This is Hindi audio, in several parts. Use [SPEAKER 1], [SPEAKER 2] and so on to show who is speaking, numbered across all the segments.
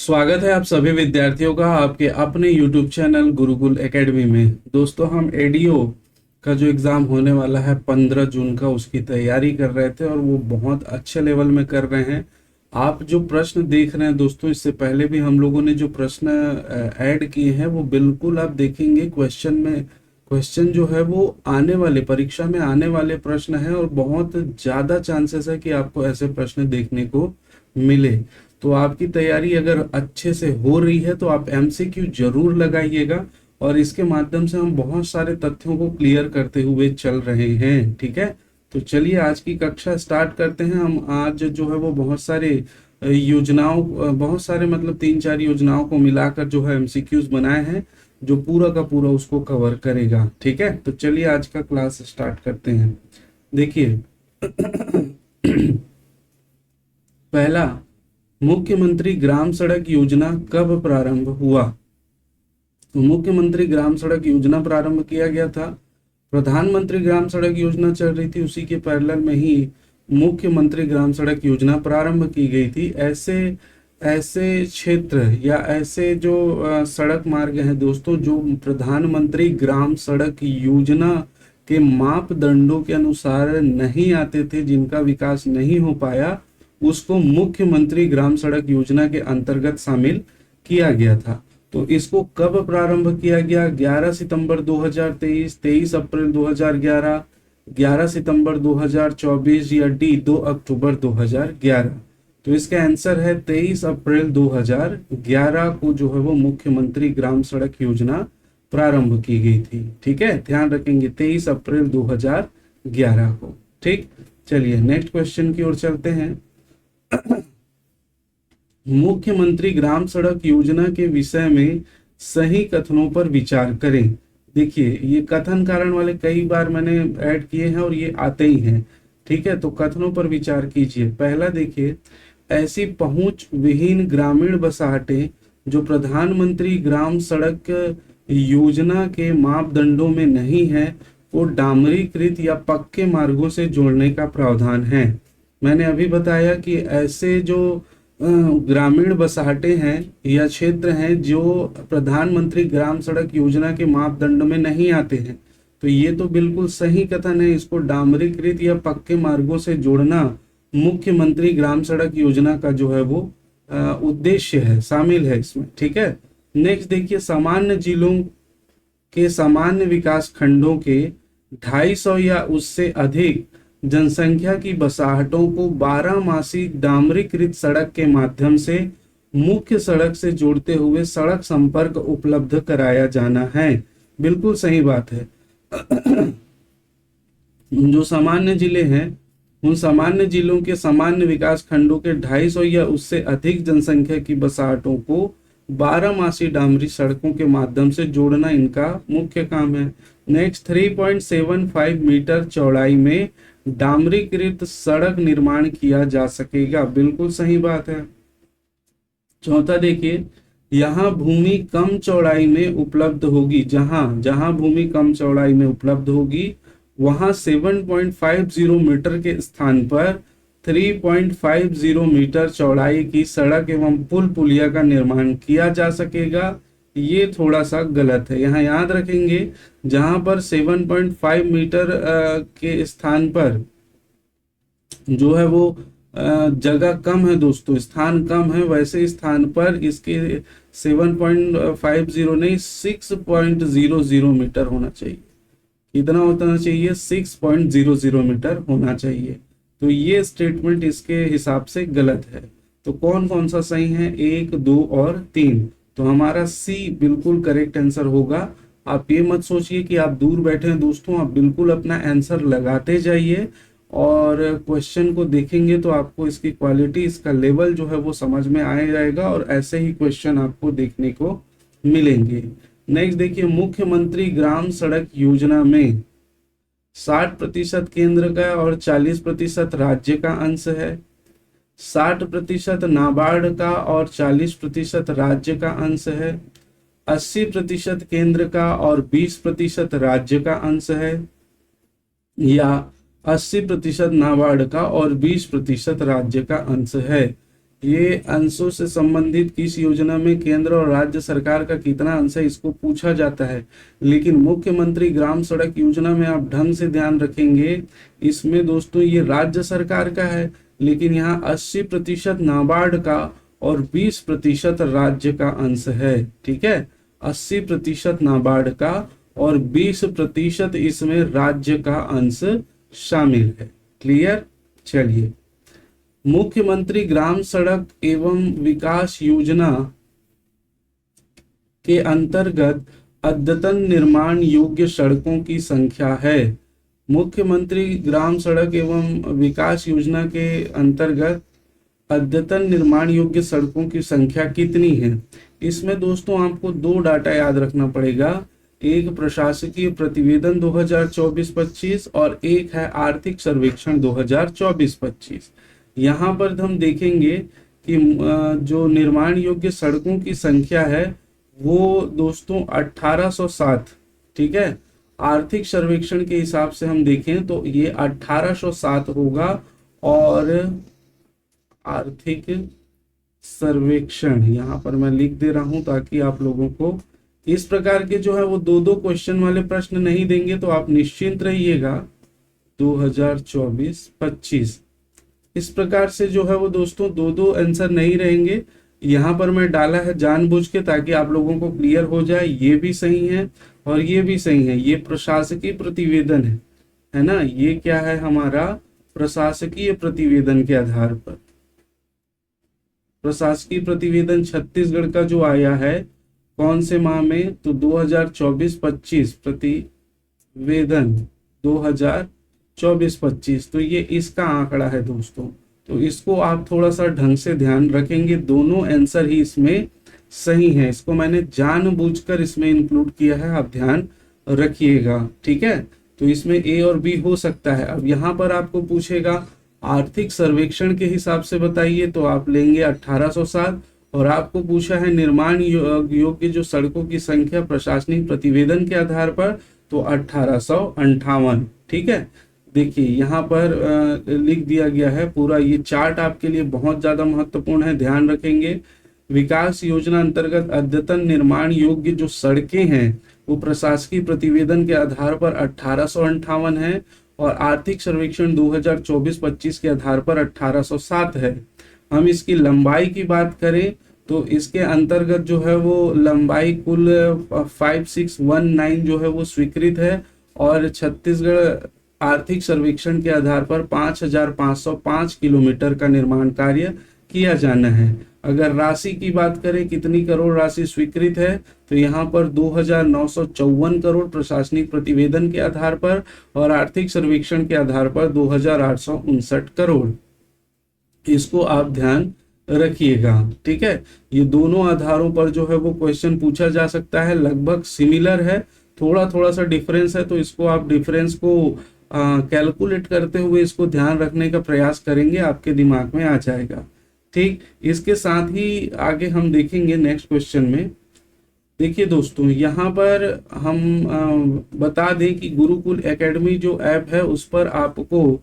[SPEAKER 1] स्वागत है आप सभी विद्यार्थियों का आपके अपने YouTube चैनल गुरुकुल एकेडमी में। दोस्तों, हम एडीओ का जो एग्ज़ाम होने वाला है 15 जून का, उसकी तैयारी कर रहे थे और वो बहुत अच्छे लेवल में कर रहे हैं। आप जो प्रश्न देख रहे हैं दोस्तों, इससे पहले भी हम लोगों ने जो प्रश्न ऐड किए हैं वो बिल्कुल आप देखेंगे क्वेश्चन जो है वो आने वाले परीक्षा में आने वाले प्रश्न है और बहुत ज़्यादा चांसेस है कि आपको ऐसे प्रश्न देखने को मिले। तो आपकी तैयारी अगर अच्छे से हो रही है तो आप एमसीक्यू जरूर लगाइएगा और इसके माध्यम से हम बहुत सारे तथ्यों को क्लियर करते हुए चल रहे हैं। ठीक है, तो चलिए आज की कक्षा स्टार्ट करते हैं। हम आज जो है वो बहुत सारे बहुत सारे मतलब 3-4 योजनाओं को मिलाकर जो है एमसीक्यूज बनाए हैं, जो पूरा का पूरा उसको कवर करेगा। ठीक है, तो चलिए आज का क्लास स्टार्ट करते हैं। देखिए पहला, मुख्यमंत्री ग्राम सड़क योजना कब प्रारंभ हुआ? तो मुख्यमंत्री ग्राम सड़क योजना प्रारंभ किया गया था। प्रधानमंत्री ग्राम सड़क योजना चल रही थी, उसी के पैरेलल में ही मुख्यमंत्री ग्राम सड़क योजना प्रारंभ की गई थी। ऐसे ऐसे क्षेत्र या ऐसे जो सड़क मार्ग हैं दोस्तों, जो प्रधानमंत्री ग्राम सड़क योजना के मापदंडों के अनुसार नहीं आते थे, जिनका विकास नहीं हो पाया, उसको मुख्यमंत्री ग्राम सड़क योजना के अंतर्गत शामिल किया गया था। तो इसको कब प्रारंभ किया गया? 11 सितंबर 2023, 23 अप्रैल 2011, 11 सितंबर 2024 या डी 2 अक्टूबर 2011। तो इसका आंसर है 23 अप्रैल 2011 को जो है वो मुख्यमंत्री ग्राम सड़क योजना प्रारंभ की गई थी। ठीक है, ध्यान रखेंगे 23 अप्रैल 2011 को। ठीक, चलिए नेक्स्ट क्वेश्चन की ओर चलते हैं। मुख्यमंत्री ग्राम सड़क योजना के विषय में सही कथनों पर विचार करें। देखिए, ये कथन कारण वाले कई बार मैंने ऐड किए हैं और ये आते ही हैं। ठीक है, तो कथनों पर विचार कीजिए। पहला देखिए, ऐसी पहुंच विहीन ग्रामीण बसाहटें जो प्रधानमंत्री ग्राम सड़क योजना के मापदंडों में नहीं है, को डामरीकृत या पक्के मार्गों से जोड़ने का प्रावधान है। मैंने अभी बताया कि ऐसे जो ग्रामीण बसाहटें हैं या क्षेत्र हैं जो प्रधानमंत्री ग्राम सड़क योजना के मापदंड में नहीं आते हैं, तो ये तो बिल्कुल सही कथन है। इसको डामरीकृत या पक्के मार्गों से जोड़ना मुख्यमंत्री ग्राम सड़क योजना का जो है वो उद्देश्य है, शामिल है इसमें। ठीक है, नेक्स्ट देखिए, सामान्य जिलों के सामान्य विकास खंडों के 250 या उससे अधिक जनसंख्या की बसाहटों को 12 मासिक डामरीकृत सड़क के माध्यम से मुख्य सड़क से जोड़ते हुए सड़क संपर्क उपलब्ध कराया जाना है। बिल्कुल सही बात है। जो सामान्य जिले हैं, उन सामान्य जिलों के सामान्य विकास खंडों के 250 या उससे अधिक जनसंख्या की बसाहटों को 12 मासी डामरी सड़कों के माध्यम से जोड़ना इनका मुख्य काम है। नेक्स्ट, 3.75 मीटर चौड़ाई में डामरीकृत सड़क निर्माण किया जा सकेगा। बिल्कुल सही बात है। चौथा देखिए, यहाँ भूमि कम चौड़ाई में उपलब्ध होगी, जहां भूमि कम चौड़ाई में उपलब्ध होगी वहां 7.50 मीटर के स्थान पर 3.50 मीटर चौड़ाई की सड़क एवं पुल पुलिया का निर्माण किया जा सकेगा। ये थोड़ा सा गलत है। यहाँ याद रखेंगे, जहां पर 7.5 मीटर के स्थान पर जो है वो जगह कम है दोस्तों, स्थान कम है, वैसे स्थान पर इसके 7.50 नहीं 6.00 मीटर होना चाहिए। कितना होना चाहिए? 6.00 मीटर होना चाहिए। तो ये स्टेटमेंट इसके हिसाब से गलत है। तो कौन कौन सा सही है? 1, 2 और 3। तो हमारा सी बिल्कुल करेक्ट आंसर होगा। आप ये मत सोचिए कि आप दूर बैठे हैं दोस्तों, आप बिल्कुल अपना आंसर लगाते जाइए और क्वेश्चन को देखेंगे तो आपको इसकी क्वालिटी, इसका लेवल जो है वो समझ में आ जाएगा और ऐसे ही क्वेश्चन आपको देखने को मिलेंगे। नेक्स्ट देखिए, मुख्यमंत्री ग्राम सड़क योजना में 60% केंद्र का और 40% राज्य का अंश है। 60% नाबार्ड का और 40% राज्य का अंश है। 80% केंद्र का और 20% राज्य का अंश है, या 80% नाबार्ड का और 20% राज्य का अंश है। ये अंशों से संबंधित किस योजना में केंद्र और राज्य सरकार का कितना अंश है, इसको पूछा जाता है। लेकिन मुख्यमंत्री ग्राम सड़क योजना में आप ढंग से ध्यान रखेंगे, इसमें दोस्तों ये राज्य सरकार का है, लेकिन यहाँ 80% नाबार्ड का और 20% राज्य का अंश है। ठीक है, 80% नाबार्ड का और 20% इसमें राज्य का अंश शामिल है। क्लियर। चलिए, मुख्यमंत्री ग्राम सड़क एवं विकास योजना के अंतर्गत अद्यतन निर्माण योग्य सड़कों की संख्या है। मुख्यमंत्री ग्राम सड़क एवं विकास योजना के अंतर्गत अद्यतन निर्माण योग्य सड़कों की संख्या कितनी है? इसमें दोस्तों आपको दो डाटा याद रखना पड़ेगा, एक प्रशासकीय प्रतिवेदन 2024-25 और एक है आर्थिक सर्वेक्षण 2024-25। यहाँ पर हम देखेंगे कि जो निर्माण योग्य सड़कों की संख्या है वो दोस्तों 1807। ठीक है, आर्थिक सर्वेक्षण के हिसाब से हम देखें तो ये 1807 होगा, और आर्थिक सर्वेक्षण यहाँ पर मैं लिख दे रहा हूं ताकि आप लोगों को इस प्रकार के जो है वो दो दो क्वेश्चन वाले प्रश्न नहीं देंगे, तो आप निश्चिंत रहिएगा। 2024-25 इस प्रकार से जो है वो दोस्तों दो दो आंसर नहीं रहेंगे। यहाँ पर मैं डाला है जानबूझ के ताकि आप लोगों को क्लियर हो जाए, ये भी सही है और ये भी सही है। ये प्रशासकीय प्रतिवेदन है ना, ये क्या है हमारा प्रशासकीय प्रतिवेदन के आधार पर। प्रशासकीय प्रतिवेदन छत्तीसगढ़ का जो आया है कौन से माह में, तो 2024-25 प्रतिवेदन 2024-25, तो ये इसका आंकड़ा है दोस्तों। तो इसको आप थोड़ा सा ढंग से ध्यान रखेंगे, दोनों आंसर ही इसमें सही है। इसको मैंने जानबूझकर इसमें इंक्लूड किया है, आप ध्यान रखिएगा। ठीक है, तो इसमें ए और बी हो सकता है। अब यहाँ पर आपको पूछेगा आर्थिक सर्वेक्षण के हिसाब से बताइए, तो आप लेंगे 1807, और आपको पूछा है निर्माण योग्य जो सड़कों की संख्या प्रशासनिक प्रतिवेदन के आधार पर, तो 1858। ठीक है, देखिए यहाँ पर लिख दिया गया है पूरा, ये चार्ट आपके लिए बहुत ज्यादा महत्वपूर्ण है, ध्यान रखेंगे। विकास योजना अंतर्गत अद्यतन निर्माण योग्य जो सड़कें हैं वो प्रशासकीय प्रतिवेदन के आधार पर 1858 है, और आर्थिक सर्वेक्षण 2024-25 के आधार पर 1807 है। हम इसकी लंबाई की बात करें तो इसके अंतर्गत जो है वो लंबाई कुल 5619 जो है वो स्वीकृत है, और छत्तीसगढ़ आर्थिक सर्वेक्षण के आधार पर 5505 किलोमीटर का निर्माण कार्य किया जाना है। अगर राशि की बात करें कितनी करोड़ राशि स्वीकृत है, तो यहाँ पर 2954 करोड़ प्रशासनिक प्रतिवेदन के आधार पर, और आर्थिक सर्वेक्षण के आधार पर 2859 करोड़। इसको आप ध्यान रखिएगा। ठीक है, ये दोनों आधारों पर जो है वो क्वेश्चन पूछा जा सकता है, लगभग सिमिलर है, थोड़ा थोड़ा सा डिफरेंस है, तो इसको आप डिफरेंस को कैलकुलेट करते हुए इसको ध्यान रखने का प्रयास करेंगे, आपके दिमाग में आ जाएगा। ठीक, इसके साथ ही आगे हम देखेंगे नेक्स्ट क्वेश्चन में। देखिए दोस्तों, यहाँ पर हम बता दें कि गुरुकुल एकेडमी जो ऐप है उस पर आपको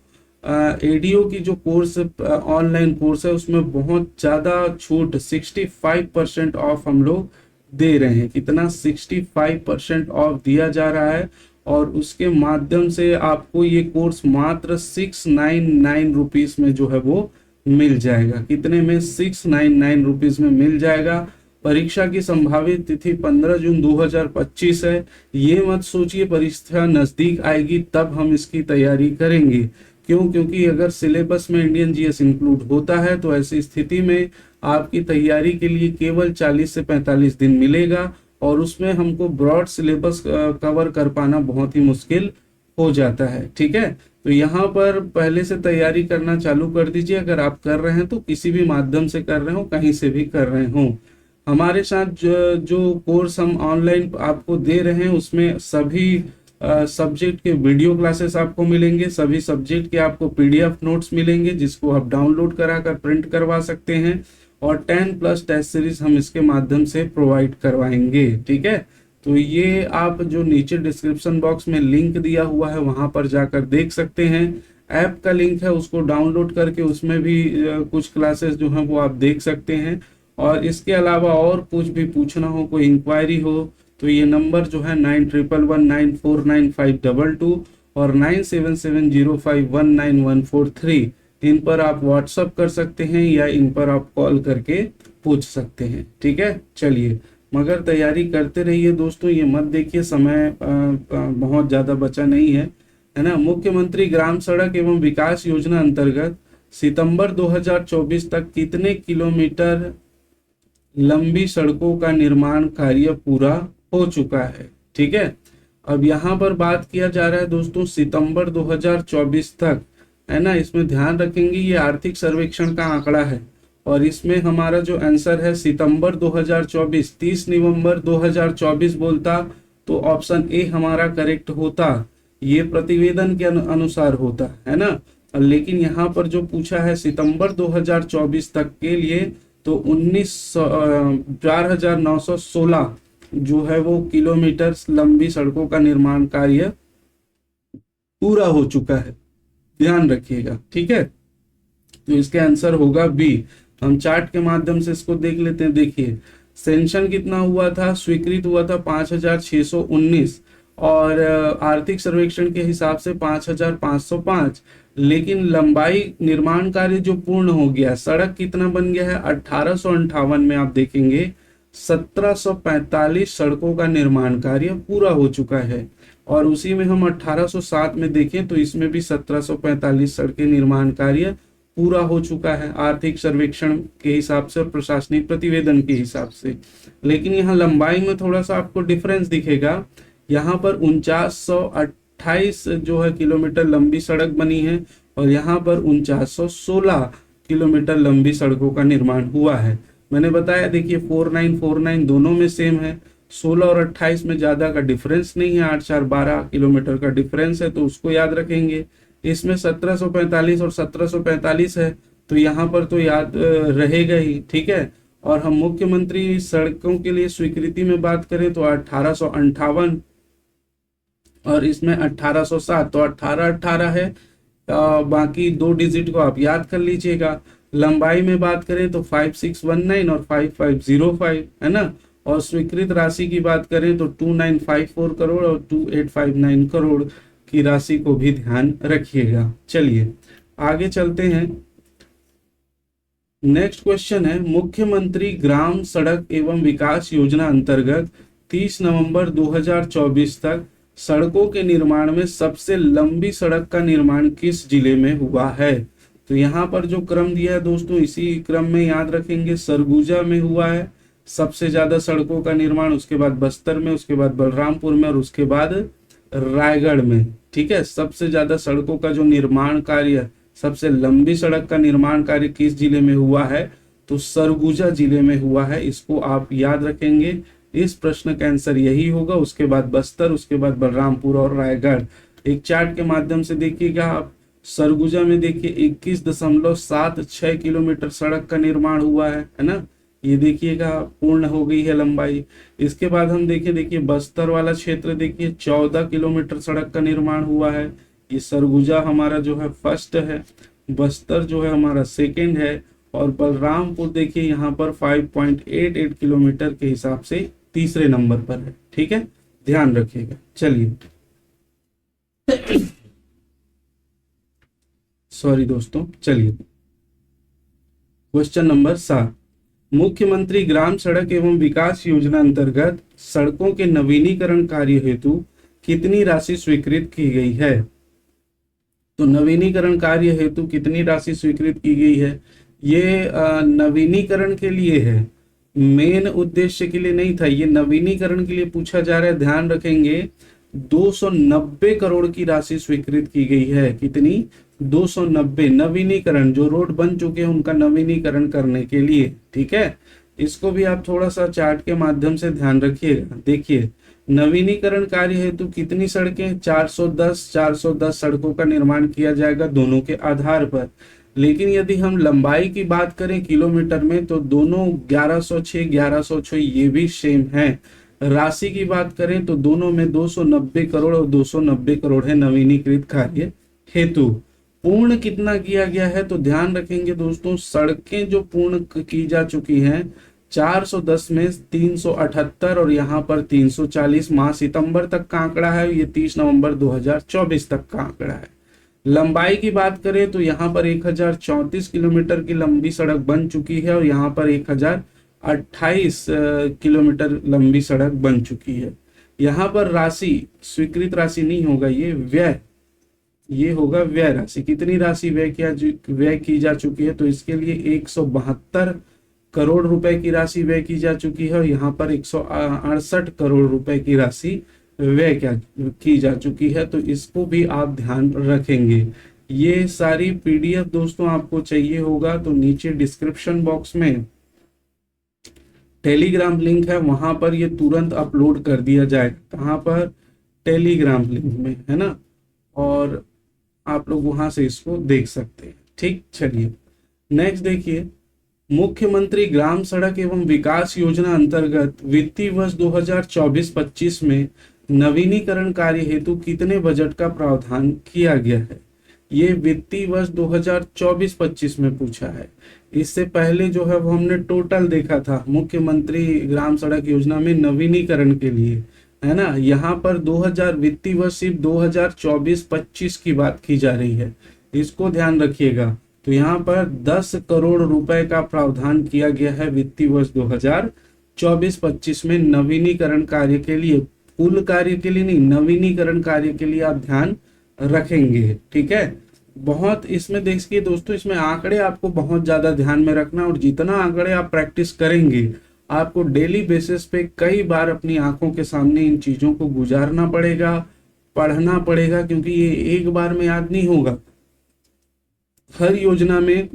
[SPEAKER 1] एडीओ की जो कोर्स ऑनलाइन कोर्स है उसमें बहुत ज़्यादा छूट 65% ऑफ हम लोग दे रहे हैं। कितना? 65% ऑफ दिया जा रहा है, और उसके माध्यम से आपको ये कोर्स मात्र 699 रुपीज़ में जो है वो मिल जाएगा। कितने में? 699 रुपीज़ में मिल जाएगा। परीक्षा की संभावित तिथि 15 जून 2025 है। ये मत सोचिए परीक्षा नजदीक आएगी तब हम इसकी तैयारी करेंगे, क्यों? क्योंकि अगर सिलेबस में इंडियन जीएस इंक्लूड होता है तो ऐसी स्थिति में आपकी तैयारी के लिए केवल 40 से 45 दिन मिलेगा, और उसमें हमको ब्रॉड सिलेबस कवर कर पाना बहुत ही मुश्किल हो जाता है। ठीक है, तो यहाँ पर पहले से तैयारी करना चालू कर दीजिए। अगर आप कर रहे हैं तो किसी भी माध्यम से कर रहे हो, कहीं से भी कर रहे हो। हमारे साथ जो कोर्स हम ऑनलाइन आपको दे रहे हैं उसमें सभी सब्जेक्ट के वीडियो क्लासेस आपको मिलेंगे, सभी सब्जेक्ट के आपको पीडीएफ नोट्स मिलेंगे जिसको आप डाउनलोड कराकर प्रिंट करवा सकते हैं, और 10+ टेस्ट सीरीज हम इसके माध्यम से प्रोवाइड करवाएंगे। ठीक है, तो ये आप जो नीचे डिस्क्रिप्शन बॉक्स में लिंक दिया हुआ है वहां पर जाकर देख सकते हैं। ऐप का लिंक है उसको डाउनलोड करके उसमें भी कुछ क्लासेस जो हैं वो आप देख सकते हैं। और इसके अलावा और कुछ भी पूछना हो, कोई इंक्वायरी हो, तो ये नंबर जो है 9111949522 और 9770519143, इन पर आप व्हाट्सअप कर सकते हैं या इन पर आप कॉल करके पूछ सकते हैं। ठीक है, चलिए, मगर तैयारी करते रहिए दोस्तों, ये मत देखिए समय बहुत ज्यादा बचा नहीं है ना। मुख्यमंत्री ग्राम सड़क एवं विकास योजना अंतर्गत सितंबर 2024 तक कितने किलोमीटर लंबी सड़कों का निर्माण कार्य पूरा हो चुका है? ठीक है, अब यहाँ पर बात किया जा रहा है दोस्तों सितंबर 2024 तक, है ना। इसमें ध्यान रखेंगे ये आर्थिक सर्वेक्षण का आंकड़ा है और इसमें हमारा जो आंसर है सितंबर 2024, 30 नवंबर 2024 बोलता तो ऑप्शन ए हमारा करेक्ट होता, ये प्रतिवेदन के अनुसार होता है ना। लेकिन यहाँ पर जो पूछा है सितंबर 2024 तक के लिए, तो 4916 जो है वो किलोमीटर लंबी सड़कों का निर्माण कार्य पूरा हो चुका है, ध्यान रखिएगा। ठीक है, तो इसका आंसर होगा बी। हम चार्ट के माध्यम से इसको देख लेते हैं। देखिए सेंशन कितना हुआ था, स्वीकृत हुआ था 5619 और आर्थिक सर्वेक्षण के हिसाब से 5505, लेकिन लंबाई निर्माण कार्य जो पूर्ण हो गया, सड़क कितना बन गया है 1858 में, आप देखेंगे 1745 सड़कों का निर्माण कार्य पूरा हो चुका है। और उसी में हम 1807 में देखें तो इसमें भी 1745 सड़कें निर्माण कार्य पूरा हो चुका है आर्थिक सर्वेक्षण के हिसाब से और प्रशासनिक प्रतिवेदन के हिसाब से। लेकिन यहाँ लंबाई में थोड़ा सा आपको डिफरेंस दिखेगा, यहाँ पर 4928 जो है किलोमीटर लंबी सड़क बनी है और यहाँ पर 4916 किलोमीटर लंबी सड़कों का निर्माण हुआ है। मैंने बताया देखिए 4949 दोनों में सेम है, 16 और 28 में ज्यादा का डिफरेंस नहीं है, 8 4 12 किलोमीटर का डिफरेंस है, तो उसको याद रखेंगे। इसमें 1745 और 1745 है तो यहाँ पर तो याद रहेगा ही। ठीक है, और हम मुख्यमंत्री सड़कों के लिए स्वीकृति में बात करें तो 1858 और इसमें 1807, तो 1818 है। बाकी दो डिजिट को आप याद कर लीजिएगा। लंबाई में बात करें तो 5619 और 5505, है ना। और स्वीकृत राशि की बात करें तो 2954 करोड़ और 2859 करोड़ की राशि को भी ध्यान रखिएगा। चलिए आगे चलते हैं। नेक्स्ट क्वेश्चन है, मुख्यमंत्री ग्राम सड़क एवं विकास योजना अंतर्गत 30 नवंबर 2024 तक सड़कों के निर्माण में सबसे लंबी सड़क का निर्माण किस जिले में हुआ है? तो यहाँ पर जो क्रम दिया है दोस्तों, इसी क्रम में याद रखेंगे। सरगुजा में हुआ है सबसे ज्यादा सड़कों का निर्माण, उसके बाद बस्तर में, उसके बाद बलरामपुर में और उसके बाद रायगढ़ में। ठीक है, सबसे ज्यादा सड़कों का जो निर्माण कार्य, सबसे लंबी सड़क का निर्माण कार्य किस जिले में हुआ है? तो सरगुजा जिले में हुआ है। इसको आप याद रखेंगे, इस प्रश्न का आंसर यही होगा। उसके बाद बस्तर, उसके बाद बलरामपुर और रायगढ़। एक चार्ट के माध्यम से देखिएगा आप, सरगुजा में देखिए 21.76 किलोमीटर सड़क का निर्माण हुआ है ना। ये देखिएगा पूर्ण हो गई है लंबाई। इसके बाद हम देखिए बस्तर वाला क्षेत्र देखिए 14 किलोमीटर सड़क का निर्माण हुआ है। ये सरगुजा हमारा जो है फर्स्ट है, बस्तर जो है हमारा सेकंड है और बलरामपुर देखिए यहाँ पर 5.88 किलोमीटर के हिसाब से तीसरे नंबर पर है। ठीक है, ध्यान रखिएगा। चलिए सॉरी दोस्तों, चलिए क्वेश्चन नंबर 7, मुख्यमंत्री ग्राम सड़क एवं विकास योजना अंतर्गत सड़कों के नवीनीकरण कार्य हेतु कितनी राशि स्वीकृत की गई है? तो नवीनीकरण कार्य हेतु कितनी राशि स्वीकृत की गई है? ये नवीनीकरण के लिए है, मेन उद्देश्य के लिए नहीं था, ये नवीनीकरण के लिए पूछा जा रहा है। ध्यान रखेंगे 290 करोड़ की राशि स्वीकृत की गई है। कितनी? 290। नवीनीकरण, जो रोड बन चुके हैं उनका नवीनीकरण करने के लिए। ठीक है, इसको भी आप थोड़ा सा चार्ट के माध्यम से ध्यान रखिएगा। देखिए नवीनीकरण कार्य हेतु कितनी सड़कें? 410 सड़कों का निर्माण किया जाएगा दोनों के आधार पर। लेकिन यदि हम लंबाई की बात करें किलोमीटर में तो दोनों 1106 ये भी सेम है। राशि की बात करें तो दोनों में 290 करोड़ और 290 करोड़ है नवीनीकृत कार्य हेतु। पूर्ण कितना किया गया है, तो ध्यान रखेंगे दोस्तों, सड़कें जो पूर्ण की जा चुकी हैं 410 में 378 और यहाँ पर 340 माह सितंबर तक का आंकड़ा है, ये 30 नवंबर 2024 तक का आंकड़ा है। लंबाई की बात करें तो यहाँ पर 1034 किलोमीटर की लंबी सड़क बन चुकी है और यहाँ पर 1028 किलोमीटर लंबी सड़क बन चुकी है। यहाँ पर राशि, स्वीकृत राशि नहीं होगा, ये व्यय, ये होगा व्यय राशि। कितनी राशि व्यय की जा चुकी है, तो इसके लिए 172 करोड़ रुपए की राशि व्यय की जा चुकी है और यहाँ पर 168 करोड़ रुपए की राशि व्यय क्या की जा चुकी है, तो इसको भी आप ध्यान रखेंगे। ये सारी पीडीएफ दोस्तों आपको चाहिए होगा तो नीचे डिस्क्रिप्शन बॉक्स में टेलीग्राम लिंक है, वहां पर ये तुरंत अपलोड कर दिया जाएगा। कहाँ पर? टेलीग्राम लिंक में, है ना, और आप लोग वहां से इसको देख सकते हैं। ठीक, चलिए नेक्स्ट देखिए, मुख्यमंत्री ग्राम सड़क एवं विकास योजना अंतर्गत वित्तीय वर्ष 2024-25 में नवीनीकरण कार्य हेतु कितने बजट का प्रावधान किया गया है? ये वित्तीय वर्ष 2024-25 में पूछा है। इससे पहले जो है वो हमने टोटल देखा था मुख्यमंत्री ग्राम सड़क योजना में नवीनीकरण के लिए, है ना। यहाँ पर 2000 वित्तीय वर्ष सिर्फ 2024-25 की बात की जा रही है, इसको ध्यान रखिएगा। तो यहाँ पर 10 करोड़ रुपए का प्रावधान किया गया है वित्तीय वर्ष 2024-25 में नवीनीकरण कार्य के लिए, कुल कार्य के लिए नहीं, नवीनीकरण कार्य के लिए आप ध्यान रखेंगे। ठीक है, बहुत इसमें देखिए दोस्तों, इसमें आंकड़े आपको बहुत ज्यादा ध्यान में रखना, और जितना आंकड़े आप प्रैक्टिस करेंगे आपको डेली बेसिस पे कई बार अपनी आंखों के सामने इन चीजों को गुजारना पड़ेगा, पढ़ना पड़ेगा, क्योंकि ये एक बार में याद नहीं होगा। हर योजना में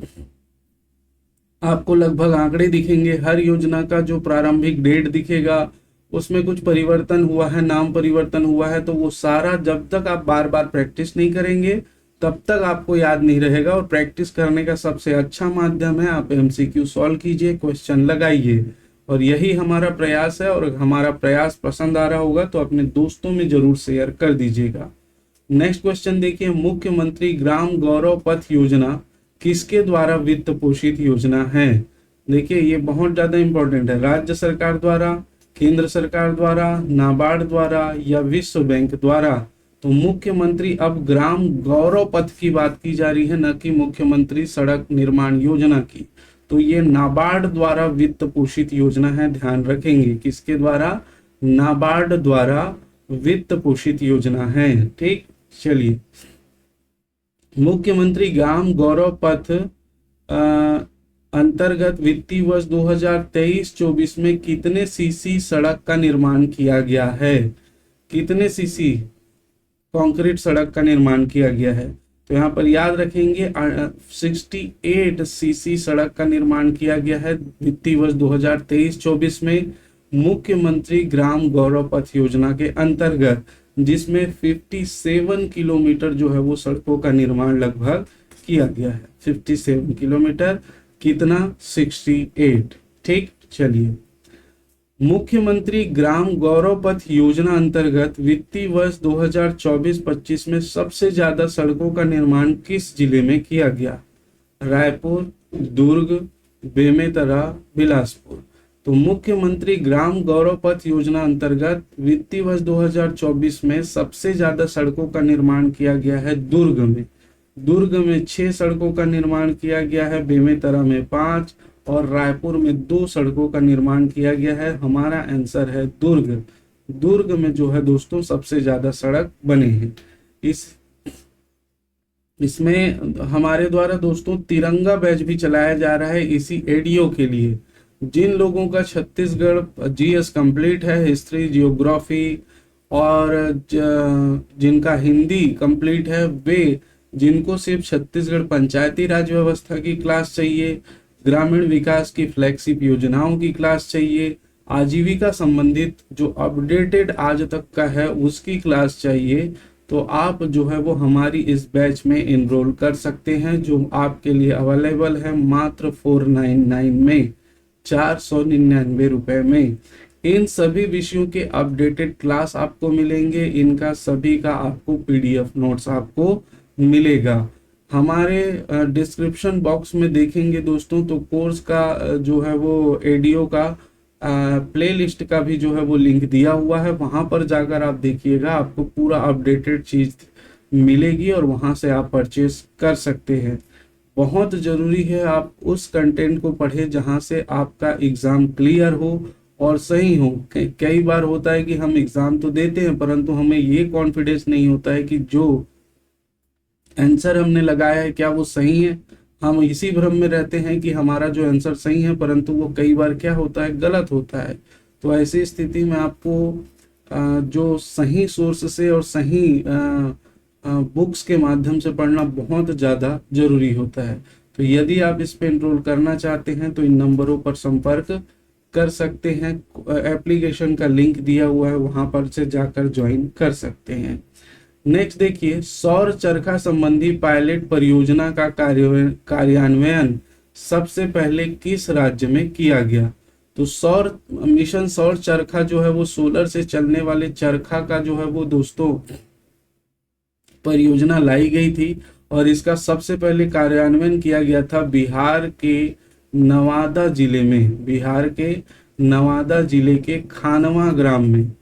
[SPEAKER 1] आपको लगभग आंकड़े दिखेंगे, हर योजना का जो प्रारंभिक डेट दिखेगा, उसमें कुछ परिवर्तन हुआ है, नाम परिवर्तन हुआ है, तो वो सारा जब तक आप बार बार प्रैक्टिस नहीं करेंगे तब तक आपको याद नहीं रहेगा। और प्रैक्टिस करने का सबसे अच्छा माध्यम है आप एमसीक्यू सॉल्व कीजिए, क्वेश्चन लगाइए, और यही हमारा प्रयास है। और हमारा प्रयास पसंद आ रहा होगा तो अपने दोस्तों में जरूर शेयर कर दीजिएगा। नेक्स्ट क्वेश्चन देखिए, मुख्यमंत्री ग्राम गौरव पथ योजना किसके द्वारा वित्त पोषित योजना है? देखिए ये बहुत ज्यादा इंपॉर्टेंट है, राज्य सरकार द्वारा, केंद्र सरकार द्वारा, नाबार्ड द्वारा या विश्व बैंक द्वारा? तो मुख्यमंत्री, अब ग्राम गौरव पथ की बात की जा रही है, न कि मुख्यमंत्री सड़क निर्माण योजना की। तो ये नाबार्ड द्वारा वित्त पोषित योजना है, ध्यान रखेंगे। किसके द्वारा? नाबार्ड द्वारा वित्त पोषित योजना है। ठीक, चलिए, मुख्यमंत्री ग्राम गौरव पथ अंतर्गत वित्तीय वर्ष 2023-24 में कितने सीसी सड़क का निर्माण किया गया है? कितने सीसी कंक्रीट सड़क का निर्माण किया गया है? तो यहाँ पर याद रखेंगे 68 सीसी सड़क का निर्माण किया गया है वित्तीय वर्ष 2023-24 में मुख्यमंत्री ग्राम गौरव पथ योजना के अंतर्गत, जिसमें 57 किलोमीटर जो है वो सड़कों का निर्माण लगभग किया गया है। 57 किलोमीटर, कितना? 68। ठीक, चलिए, मुख्यमंत्री ग्राम गौरव पथ योजना अंतर्गत वित्तीय वर्ष 2024-25 में सबसे ज्यादा सड़कों का निर्माण किस जिले में किया गया? रायपुर, दुर्ग, बेमेतरा, बिलासपुर? तो मुख्यमंत्री ग्राम गौरव पथ योजना अंतर्गत वित्तीय वर्ष 2024 में सबसे ज्यादा सड़कों का निर्माण किया गया है दुर्ग में। दुर्ग में 6 सड़कों का निर्माण किया गया है, बेमेतरा में 5 और रायपुर में 2 सड़कों का निर्माण किया गया है। हमारा आंसर है दुर्ग। दुर्ग में जो है दोस्तों सबसे ज्यादा सड़क बने हैं। इसमें हमारे द्वारा दोस्तों तिरंगा बैच भी चलाया जा रहा है इसी एडीओ के लिए। जिन लोगों का छत्तीसगढ़ जीएस कंप्लीट है, हिस्ट्री, जियोग्राफी, और जिनका हिंदी कंप्लीट है, वे जिनको सिर्फ छत्तीसगढ़ पंचायती राज व्यवस्था की क्लास चाहिए, ग्रामीण विकास की फ्लैगशिप योजनाओं की क्लास चाहिए, आजीविका संबंधित जो अपडेटेड आज तक का है उसकी क्लास चाहिए, तो आप जो है वो हमारी इस बैच में इनरोल कर सकते हैं, जो आपके लिए अवेलेबल है मात्र 499 में, 499 रुपए में। इन सभी विषयों के अपडेटेड क्लास आपको मिलेंगे, इनका सभी का आपको पीडीएफ नोट्स आपको मिलेगा। हमारे डिस्क्रिप्शन बॉक्स में देखेंगे दोस्तों, तो कोर्स का जो है वो एडियो का प्ले लिस्ट का भी जो है वो लिंक दिया हुआ है। वहां पर जाकर आप देखिएगा, आपको पूरा अपडेटेड चीज मिलेगी और वहां से आप परचेस कर सकते हैं। बहुत जरूरी है आप उस कंटेंट को पढ़े जहां से आपका एग्जाम क्लियर हो और सही हो। कई बार होता है कि हम एग्जाम तो देते हैं, परंतु हमें ये कॉन्फिडेंस नहीं होता है कि जो आंसर हमने लगाया है क्या वो सही है। हम इसी भ्रम में रहते हैं कि हमारा जो आंसर सही है, परंतु वो कई बार क्या होता है, गलत होता है। तो ऐसी स्थिति में आपको जो सही सोर्स से और सही बुक्स के माध्यम से पढ़ना बहुत ज़्यादा जरूरी होता है। तो यदि आप इस पे एनरोल करना चाहते हैं तो इन नंबरों पर संपर्क कर सकते हैं। एप्लीकेशन का लिंक दिया हुआ है, वहां पर से जाकर ज्वाइन कर सकते हैं। नेक्स्ट देखिए, सौर चरखा संबंधी पायलट परियोजना का कार्यान्वयन सबसे पहले किस राज्य में किया गया? तो सौर मिशन सौर चरखा जो है वो सोलर से चलने वाले चरखा का जो है वो दोस्तों परियोजना लाई गई थी और इसका सबसे पहले कार्यान्वयन किया गया था बिहार के नवादा जिले में। बिहार के नवादा जिले के खानवा ग्राम में।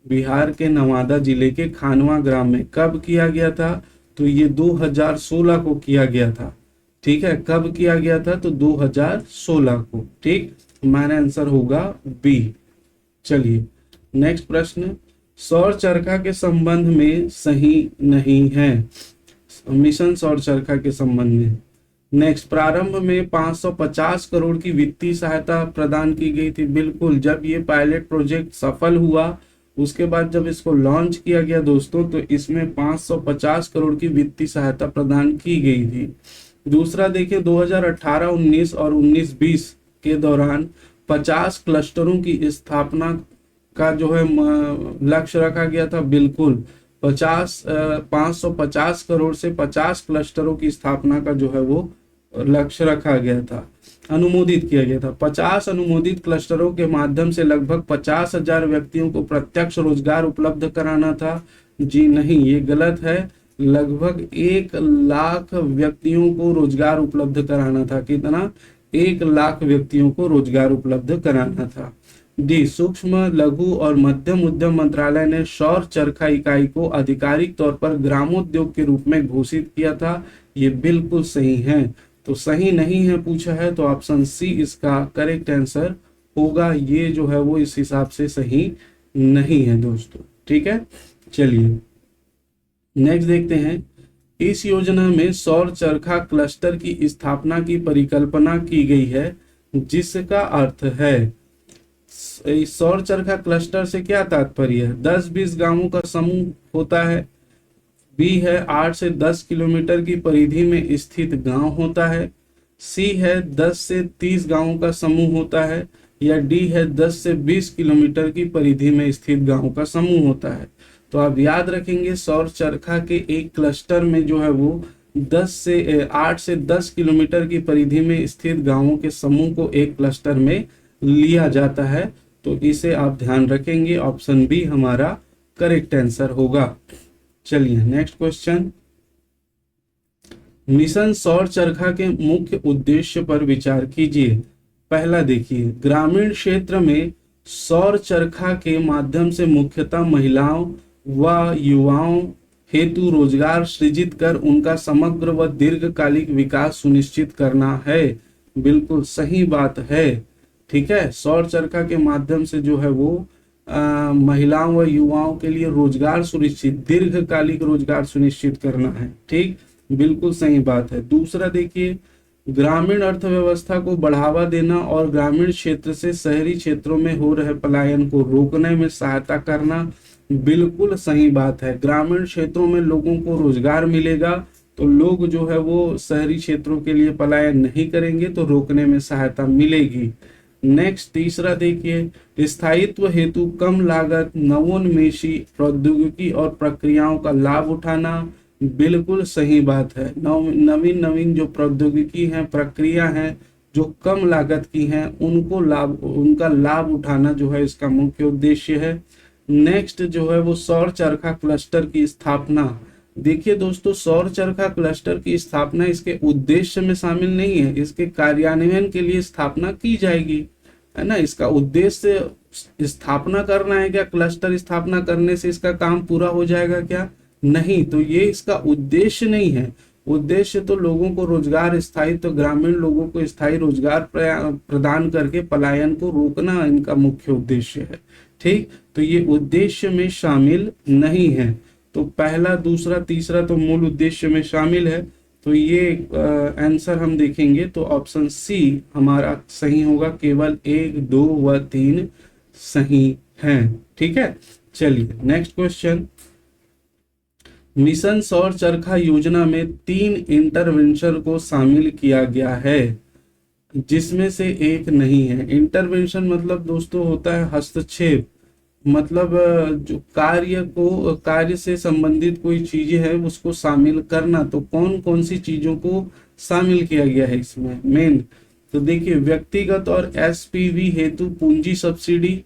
[SPEAKER 1] बिहार के नवादा जिले के खानवा ग्राम में कब किया गया था? तो ये 2016 को किया गया था। ठीक है, कब किया गया था? तो 2016 को। ठीक, हमारा आंसर होगा बी। चलिए नेक्स्ट प्रश्न, सौर चरखा के संबंध में सही नहीं है। मिशन सौर चरखा के संबंध में नेक्स्ट, प्रारंभ में 550 करोड़ की वित्तीय सहायता प्रदान की गई थी। बिल्कुल, जब ये पायलट प्रोजेक्ट सफल हुआ उसके बाद जब इसको लॉन्च किया गया दोस्तों, तो इसमें 550 करोड़ की वित्तीय सहायता प्रदान की गई थी। दूसरा देखिए, 2018-19 और 19-20 के दौरान 50 क्लस्टरों की स्थापना का जो है लक्ष्य रखा गया था। बिल्कुल, 550 करोड़ से 50 क्लस्टरों की स्थापना का जो है वो लक्ष्य रखा गया था, अनुमोदित किया गया था। 50 अनुमोदित क्लस्टरों के माध्यम से लगभग 50,000 व्यक्तियों को प्रत्यक्ष रोजगार उपलब्ध कराना था। जी नहीं, ये गलत है। लगभग 1 लाख व्यक्तियों को रोजगार उपलब्ध कराना था। कितना? 1 लाख व्यक्तियों को रोजगार उपलब्ध कराना था। डी, सूक्ष्म लघु और मध्यम उद्यम मंत्रालय ने सौर चरखा इकाई को आधिकारिक तौर पर ग्रामोद्योग के रूप में घोषित किया था। ये बिल्कुल सही है। तो सही नहीं है पूछा है तो ऑप्शन सी इसका करेक्ट आंसर होगा। ये जो है वो इस हिसाब से सही नहीं है दोस्तों। ठीक है, चलिए नेक्स्ट देखते हैं। इस योजना में सौर चरखा क्लस्टर की स्थापना की परिकल्पना की गई है, जिसका अर्थ है, सौर चरखा क्लस्टर से क्या तात्पर्य है? 10-20 गांवों का समूह होता है। बी है 8 से 10 किलोमीटर की परिधि में स्थित गांव होता है। सी है 10 से 30 गांवों का समूह होता है। या डी है 10 से 20 किलोमीटर की परिधि में स्थित गांवों का समूह होता है। तो आप याद रखेंगे, सौर चरखा के एक क्लस्टर में जो है वो 8 से 10 किलोमीटर की परिधि में स्थित गांवों के समूह को एक क्लस्टर में लिया जाता है। तो इसे आप ध्यान रखेंगे, ऑप्शन बी हमारा करेक्ट आंसर होगा। चलिए नेक्स्ट क्वेश्चन, मिशन सौर चरखा के मुख्य उद्देश्य पर विचार कीजिए। पहला देखिए, ग्रामीण क्षेत्र में सौर चरखा के माध्यम से मुख्यतः महिलाओं व युवाओं हेतु रोजगार सृजित कर उनका समग्र व दीर्घकालिक विकास सुनिश्चित करना है। बिल्कुल सही बात है। ठीक है, सौर चरखा के माध्यम से जो है वो महिलाओं व युवाओं के लिए रोजगार सुनिश्चित, दीर्घकालिक रोजगार सुनिश्चित करना है। ठीक, बिल्कुल सही बात है। दूसरा देखिए, ग्रामीण अर्थव्यवस्था को बढ़ावा देना और ग्रामीण क्षेत्र से शहरी क्षेत्रों में हो रहे पलायन को रोकने में सहायता करना। बिल्कुल सही बात है। ग्रामीण क्षेत्रों में लोगों को रोजगार मिलेगा तो लोग जो है वो शहरी क्षेत्रों के लिए पलायन नहीं करेंगे, तो रोकने में सहायता मिलेगी। नेक्स्ट तीसरा देखिए, स्थायित्व हेतु कम लागत नवोन्मेषी प्रौद्योगिकी और प्रक्रियाओं का लाभ उठाना। बिल्कुल सही बात है। नवीन नवीन जो प्रौद्योगिकी है, प्रक्रिया है जो कम लागत की हैं, उनका लाभ उठाना जो है इसका मुख्य उद्देश्य है। नेक्स्ट जो है वो सौर चरखा क्लस्टर की स्थापना देखिए दोस्तों, सौर चरखा क्लस्टर की स्थापना इसके उद्देश्य में शामिल नहीं है, इसके कार्यान्वयन के लिए स्थापना की जाएगी, है ना। इसका उद्देश्य स्थापना करना है क्या? क्लस्टर स्थापना करने से इसका काम पूरा हो जाएगा क्या? नहीं, तो ये इसका उद्देश्य नहीं है। उद्देश्य तो लोगों को रोजगार, स्थायित्व, ग्रामीण लोगों को स्थायी रोजगार प्रदान करके पलायन को रोकना इनका मुख्य उद्देश्य है। ठीक, तो ये उद्देश्य में शामिल नहीं है। तो पहला, दूसरा, तीसरा तो मूल उद्देश्य में शामिल है। तो ये आंसर हम देखेंगे तो ऑप्शन सी हमारा सही होगा। केवल 1, 2 व 3 सही है। ठीक है, चलिए नेक्स्ट क्वेश्चन। मिशन सौर चरखा योजना में 3 इंटरवेंशन को शामिल किया गया है, जिसमें से एक नहीं है। इंटरवेंशन मतलब दोस्तों होता है हस्तक्षेप, मतलब जो कार्य से संबंधित कोई चीजें है उसको शामिल करना। तो कौन कौन सी चीजों को शामिल किया गया है इसमें मेन? तो देखिए, व्यक्तिगत और एसपीवी हेतु पूंजी सब्सिडी,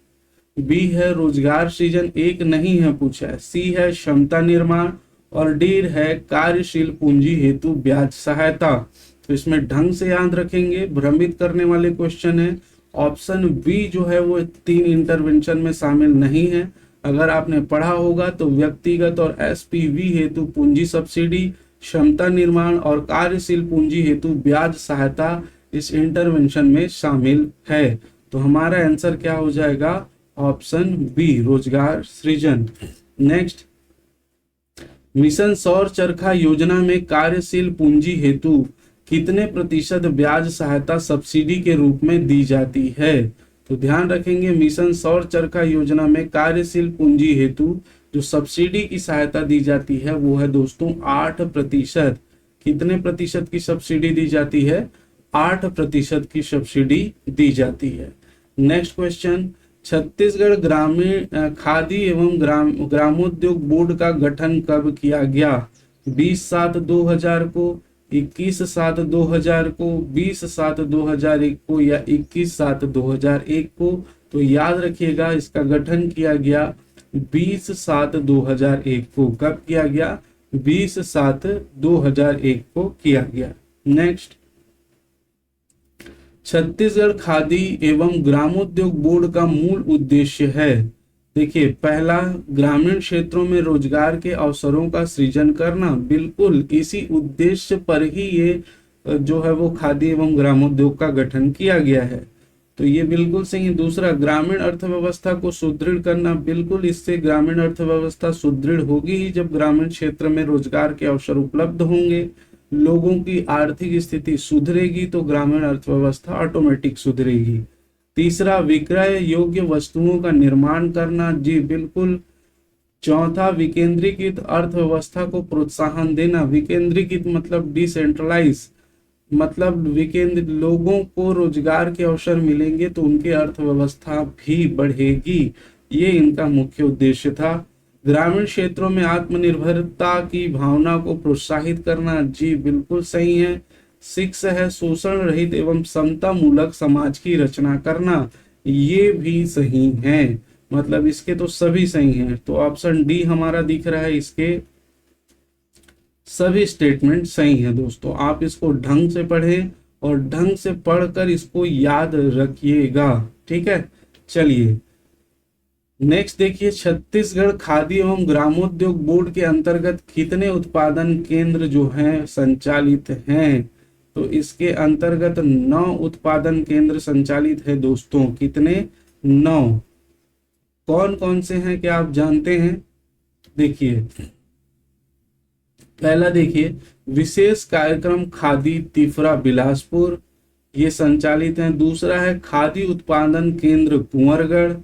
[SPEAKER 1] बी है रोजगार सृजन, एक नहीं है पूछा है, सी है क्षमता निर्माण, और डी है कार्यशील पूंजी हेतु ब्याज सहायता। तो इसमें ढंग से याद रखेंगे, भ्रमित करने वाले क्वेश्चन है। ऑप्शन बी जो है वो 3 इंटरवेंशन में शामिल नहीं है। अगर आपने पढ़ा होगा तो व्यक्तिगत और एसपीवी हेतु पूंजी सब्सिडी, क्षमता निर्माण और कार्यशील पूंजी हेतु ब्याज सहायता इस इंटरवेंशन में शामिल है। तो हमारा आंसर क्या हो जाएगा? ऑप्शन बी, रोजगार सृजन। नेक्स्ट, मिशन सौर चरखा योजना में कार्यशील पूंजी हेतु कितने प्रतिशत ब्याज सहायता सब्सिडी के रूप में दी जाती है? तो ध्यान रखेंगे, मिशन सौर चरखा योजना में कार्यशील पूंजी हेतु जो सब्सिडी की सहायता दी जाती है वो है दोस्तों 8%। कितने प्रतिशत की सब्सिडी दी जाती है? 8% की सब्सिडी दी जाती है। नेक्स्ट क्वेश्चन, छत्तीसगढ़ ग्रामीण खादी एवं ग्रामोद्योग बोर्ड का गठन कब किया गया? 20/7/2000 को, 21/7/2000 को, 20/7/2001 को, या 21/7/2001 को? तो याद रखिएगा, इसका गठन किया गया 20/7/2001 को। कब किया गया? 20/7/2001 को किया गया। नेक्स्ट, छत्तीसगढ़ खादी एवं ग्रामोद्योग बोर्ड का मूल उद्देश्य है। देखिए, पहला, ग्रामीण क्षेत्रों में रोजगार के अवसरों का सृजन करना। बिल्कुल इसी उद्देश्य पर ही ये जो है वो खादी एवं ग्रामोद्योग का गठन किया गया है। तो ये बिल्कुल सही है। दूसरा, ग्रामीण अर्थव्यवस्था को सुदृढ़ करना। बिल्कुल इससे ग्रामीण अर्थव्यवस्था सुदृढ़ होगी ही जब ग्रामीण क्षेत्र में रोजगार के अवसर उपलब्ध होंगे, लोगों की आर्थिक स्थिति सुधरेगी तो ग्रामीण अर्थव्यवस्था ऑटोमेटिक सुधरेगी। तीसरा, विक्रय योग्य वस्तुओं का निर्माण करना। जी बिल्कुल। चौथा, विकेंद्रीकृत अर्थव्यवस्था को प्रोत्साहन देना। विकेंद्रीकृत मतलब डिसेंट्रलाइज, मतलब लोगों को रोजगार के अवसर मिलेंगे तो उनकी अर्थव्यवस्था भी बढ़ेगी। ये इनका मुख्य उद्देश्य था। ग्रामीण क्षेत्रों में आत्मनिर्भरता की भावना को प्रोत्साहित करना। जी बिल्कुल सही है। 6 है, शोषण रहित एवं समता मूलक समाज की रचना करना। ये भी सही है, मतलब इसके तो सभी सही हैं। तो ऑप्शन डी हमारा दिख रहा है, इसके सभी स्टेटमेंट सही है। दोस्तों आप इसको ढंग से पढ़ें और ढंग से पढ़कर इसको याद रखिएगा। ठीक है, चलिए नेक्स्ट देखिए, छत्तीसगढ़ खादी एवं ग्रामोद्योग बोर्ड के अंतर्गत कितने उत्पादन केंद्र जो हैं संचालित हैं? तो इसके अंतर्गत 9 उत्पादन केंद्र संचालित है दोस्तों। कितने? 9। कौन कौन से हैं क्या आप जानते हैं? देखिए, पहला देखिए, विशेष कार्यक्रम खादी तिफरा बिलासपुर, ये संचालित है। दूसरा है खादी उत्पादन केंद्र कुंवरगढ़।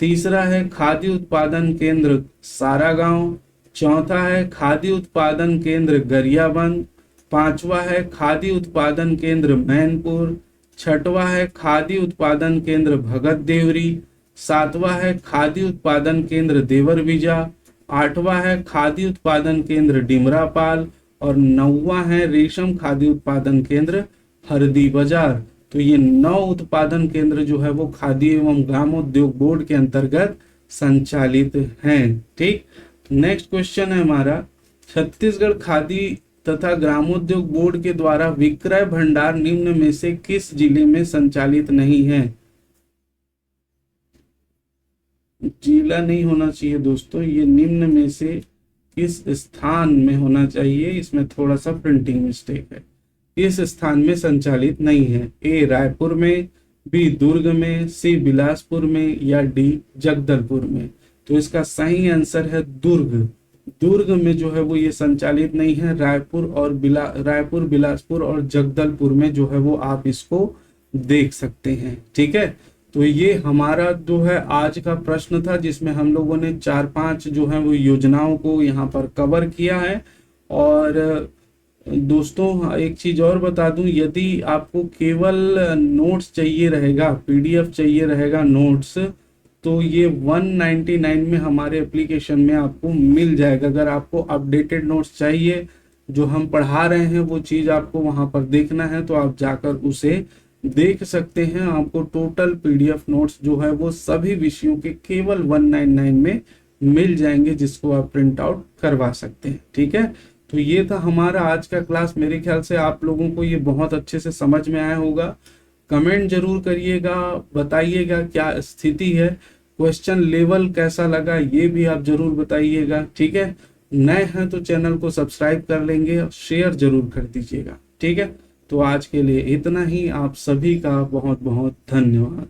[SPEAKER 1] तीसरा है खादी उत्पादन केंद्र सारागांव। चौथा है खादी उत्पादन केंद्र गरियाबंद। पांचवा है खादी उत्पादन केंद्र मैनपुर। छठवा है खादी उत्पादन केंद्र भगत देवरी। सातवा है खादी उत्पादन केंद्र देवरबीजा। आठवां है खादी उत्पादन केंद्र डिमरापाल। और 9वां है रेशम खादी उत्पादन केंद्र हरदी बाजार। तो ये 9 उत्पादन केंद्र जो है वो खादी एवं ग्रामोद्योग बोर्ड के अंतर्गत संचालित हैं। ठीक, नेक्स्ट क्वेश्चन है हमारा, छत्तीसगढ़ खादी तथा ग्रामोद्योग बोर्ड के द्वारा विक्रय भंडार निम्न में से किस जिले में संचालित नहीं है? जिला नहीं होना चाहिए दोस्तों, ये निम्न में से किस स्थान में होना चाहिए, इसमें थोड़ा सा प्रिंटिंग मिस्टेक है। इस स्थान में संचालित नहीं है। ए रायपुर में, बी दुर्ग में, सी बिलासपुर में या डी जगदलपुर में। तो इसका सही आंसर है दुर्ग। दुर्ग में जो है वो ये संचालित नहीं है। रायपुर, बिलासपुर और जगदलपुर में जो है वो आप इसको देख सकते हैं। ठीक है, तो ये हमारा जो है आज का प्रश्न था, जिसमें हम लोगों ने 4-5 जो है वो योजनाओं को यहाँ पर कवर किया है। और दोस्तों एक चीज और बता दूं, यदि आपको केवल नोट्स चाहिए रहेगा, पीडीएफ चाहिए रहेगा नोट्स, तो ये 199 में हमारे एप्लीकेशन में आपको मिल जाएगा। अगर आपको अपडेटेड नोट्स चाहिए, जो हम पढ़ा रहे हैं वो चीज आपको वहां पर देखना है, तो आप जाकर उसे देख सकते हैं। आपको टोटल पीडीएफ नोट्स जो है वो सभी विषयों के केवल 199 में मिल जाएंगे, जिसको आप प्रिंट आउट करवा सकते हैं। ठीक है, तो ये था हमारा आज का क्लास। मेरे ख्याल से आप लोगों को ये बहुत अच्छे से समझ में आया होगा। कमेंट जरूर करिएगा, बताइएगा क्या स्थिति है, क्वेश्चन लेवल कैसा लगा ये भी आप जरूर बताइएगा। ठीक है, नए हैं तो चैनल को सब्सक्राइब कर लेंगे और शेयर जरूर कर दीजिएगा। ठीक है, तो आज के लिए इतना ही। आप सभी का बहुत बहुत धन्यवाद।